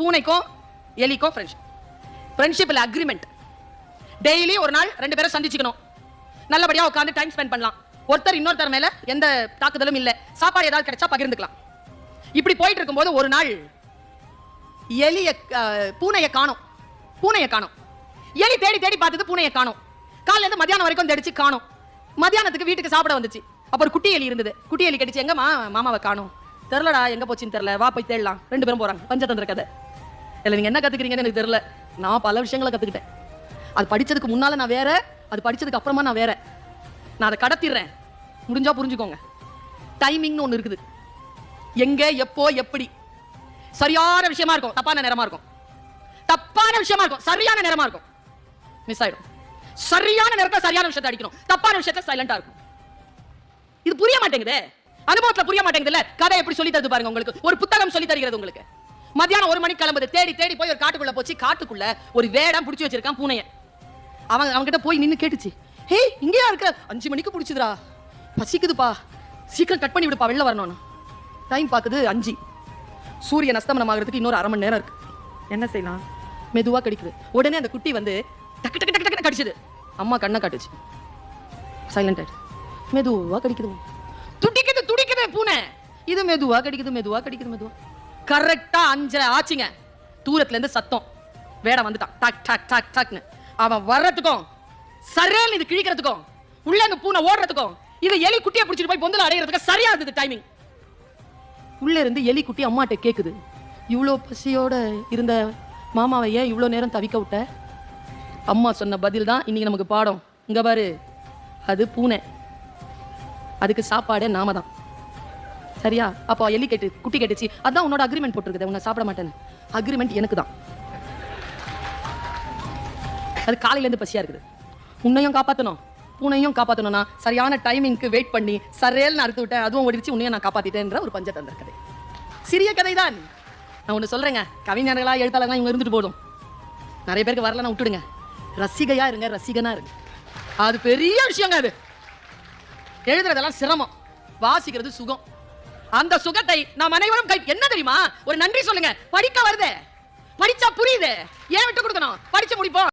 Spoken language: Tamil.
பூனைக்கும் எலிக்கும் ஃப்ரெண்ட்ஷிப். ஃப்ரெண்ட்ஷிப்ல அக்ரிமெண்ட். டெய்லி ஒரு நாள் 2 பேரும் சந்திச்சுக்கணும். நல்லபடியா உட்கார்ந்து டைம் ஸ்பெண்ட் பண்ணலாம். ஒருத்தர் இன்னொருத்தர் மேல எந்த தாக்குதலும் இல்ல. சாப்பாடு ஏதாவது கிடைச்சா பகிர்ந்துக்கலாம். இப்படி போயிட்டு இருக்கும்போது ஒரு நாள் பூனையை காணோம். எலி தேடி தேடி பார்த்தது பூனையை காணோம். காலையில இருந்து மத்தியானம் வரைக்கும் தேடிச்சு காணோம். மத்தியானத்துக்கு வீட்டுக்கு சாப்பிட வந்துச்சு. அப்ப ஒரு குட்டி எலி இருந்தது. குட்டி எலி கடிச்சு, எங்க மாமாவை காணோம், தெரியலடா, எங்க போச்சுன்னு தெரியல, வா போய் தேடலாம். 2 பேரும் போறாங்க. பஞ்சதந்திர கதை. இல்ல நீங்க என்ன கத்துக்கிறீங்கன்னு எனக்கு தெரியல. நான் பல விஷயங்களை கத்துக்கிட்டேன். அது படிச்சதுக்கு முன்னால நான் வேற, அது படிச்சதுக்கு அப்புறமா நான் வேற. நான் அதை கடத்திடுறேன். முடிஞ்சா புரிஞ்சுக்கோங்க. டைமிங்னு ஒண்ணு இருக்குது. எங்க, எப்போ, எப்படி. சரியான விஷயமா இருக்கும், தப்பான நேரமா இருக்கும். தப்பான விஷயமா இருக்கும், சரியான நேரமா இருக்கும். மிஸ் ஆயிடும். சரியான நேரத்துல சரியான விஷயத்தை அடிக்கணும். தப்பான விஷயத்துல சைலண்டா இருக்கும். இது புரிய மாட்டேங்குது. அனுபவத்துல புரிய மாட்டேங்குதுல்ல. கதை எப்படி சொல்லி தருது பாருங்க உங்களுக்கு. ஒரு புத்தகம் சொல்லி தருகிறது உங்களுக்கு. மத்தியானம் 1 மணிக்கு கிளம்புது. தேடி தேடி போய் ஒரு காட்டுக்குள்ள போச்சு. காட்டுக்குள்ள ஒரு வேடம் புடிச்சு வச்சிருக்கான் பூனைய. அவங்க கிட்ட போய் நின்னு கேட்டுச்சு, ஹே இங்கேயா இருக்க? 5 மணிக்கு புடிச்சுதுடா, பசிக்குதுப்பா, சீக்கிரம் கட் பண்ணி விடுப்பா, வெளில வரணும். டைம் பாக்குது 5. சூரியன் அஸ்தமனம் ஆகிறதுக்கு இன்னொரு 1/2 மணி நேரம் இருக்கு. என்ன செய்யலாம்? மெதுவா கடிக்குது. உடனே அந்த குட்டி வந்து டக்கு டக்கு டக்கு டக்கு கடிச்சது. அம்மா கண்ணை காட்டுச்சு. சைலண்ட் ஆயிடுச்சு. மெதுவா கடிக்குது. துடிக்குது பூனை. இது மெதுவா கடிக்குது. கரெக்டா 5 ஆச்சுங்க. தூரத்துல இருந்து சத்தம். வேடம் வந்துட்டான். டாக் டாக் டாக் டாக்னு. அவன் வர்றதுக்கும் சரியான இது கிழிக்கிறதுக்கும் உள்ள அந்த பூனை ஓடுறதுக்கும் இது எலி குட்டியை பிடிச்சிட்டு போய் பொந்தல அடையிறதுக்கு சரியா இருந்தது டைமிங். உள்ள இருந்து எலி குட்டி அம்மாட்ட கேக்குது, இவ்வளோ பசியோட இருந்த மாமாவை ஏன் இவ்வளோ நேரம் தவிக்க விட்ட? அம்மா சொன்ன பதில் தான் இன்னைக்கு நமக்கு பாடம். இங்க பாரு, அது பூனை, அதுக்கு சாப்பாடே நாம தான். சரியா? அப்போ எலி குட்டி கேட்டுச்சு, அதான் உன்னோட அக்ரிமெண்ட் போட்டுருக்குது, உன்னை சாப்பிட மாட்டேன்னு. அக்ரிமெண்ட் எனக்கு தான். அது காலையில இருந்து பசியா இருக்குது. உன்னையும் காப்பாத்தணும், பூனையும் காப்பாத்தணும்னா சரியான டைமிங்க்கு வெயிட் பண்ணி சரேல்னு அறுத்து விட்டேன். அதுவும் ஓடிச்சு, உன்னையும் நான் காப்பாத்திட்டேன்ற ஒரு பஞ்சதந்திர கதை. சிறிய கதை தான். நான் ஒண்ணு சொல்றேங்க, கவிஞர்களா எழுத்தாளர்களா இவங்க இருந்துட்டு போதும். நிறைய பேருக்கு வரலன்னா விட்டுடுங்க. ரசிகையா இருங்க, ரசிகனா இருங்க. அது பெரிய விஷயங்க. அது எழுதுறதெல்லாம் சிரமம், வாசிக்கிறது சுகம். அந்த சுகத்தை நாம் அனைவரும் என்ன தெரியுமா? ஒரு நன்றி சொல்லுங்க. படிக்க வருது, படிச்சா புரியுது, ஏன் விட்டு கொடுக்கணும்? படிச்சு முடிப்போம்.